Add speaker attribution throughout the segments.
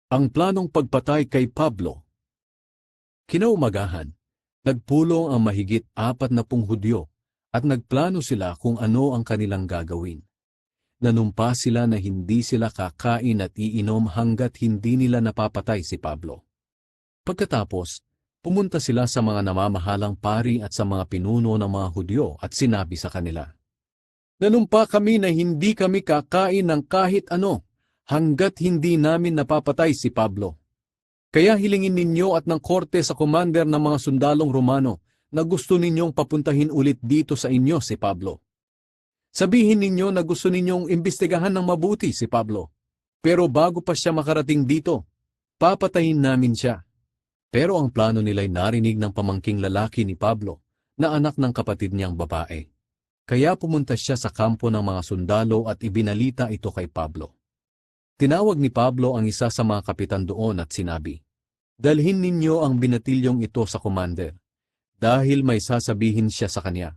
Speaker 1: Ang planong pagpatay kay Pablo. Kinaumagahan, nagpulong ang mahigit 40 Hudyo at nagplano sila kung ano ang kanilang gagawin. Nanumpa sila na hindi sila kakain at iinom hanggat hindi nila napapatay si Pablo. Pagkatapos, pumunta sila sa mga namamahalang pari at sa mga pinuno ng mga Hudyo at sinabi sa kanila, "Nanumpa kami na hindi kami kakain ng kahit ano hanggat hindi namin napapatay si Pablo. Kaya hilingin ninyo at ng korte sa commander ng mga sundalong Romano na gusto ninyong papuntahin ulit dito sa inyo si Pablo. Sabihin ninyo na gusto ninyong imbestigahan ng mabuti si Pablo. Pero bago pa siya makarating dito, papatayin namin siya." Pero ang plano nila'y narinig ng pamangking lalaki ni Pablo, na anak ng kapatid niyang babae. Kaya pumunta siya sa kampo ng mga sundalo at ibinalita ito kay Pablo. Tinawag ni Pablo ang isa sa mga kapitan doon at sinabi, "Dalhin ninyo ang binatilyong ito sa commander, dahil may sasabihin siya sa kanya."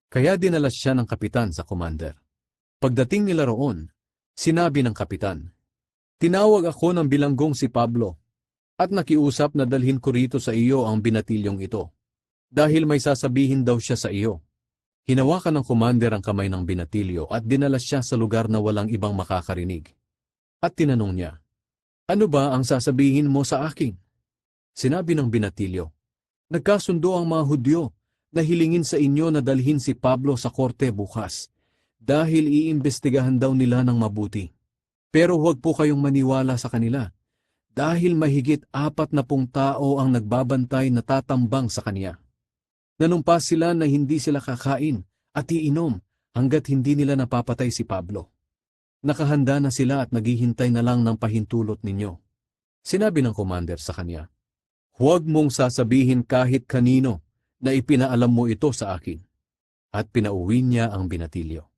Speaker 1: Kaya dinala siya ng kapitan sa commander. Pagdating nila roon, sinabi ng kapitan, "Tinawag ako ng bilanggong si Pablo, at nakiusap na dalhin ko rito sa iyo ang binatilyong ito, dahil may sasabihin daw siya sa iyo." Hinawakan ng commander ang kamay ng binatilyo at dinala siya sa lugar na walang ibang makakarinig. At tinanong niya, "Ano ba ang sasabihin mo sa akin?" Sinabi ng binatilyo, "Nagkasundo ang mga Hudyo na hilingin sa inyo na dalhin si Pablo sa korte bukas, dahil iimbestigahan daw nila ng mabuti. Pero huwag po kayong maniwala sa kanila, dahil mahigit 40 tao ang nagbabantay na tatambang sa kanya. Nanumpa sila na hindi sila kakain at iinom hanggat hindi nila napapatay si Pablo. Nakahanda na sila at naghihintay na lang ng pahintulot ninyo." Sinabi ng commander sa kanya, "Huwag mong sasabihin kahit kanino na ipinaalam mo ito sa akin." At pinauwi niya ang binatilyo.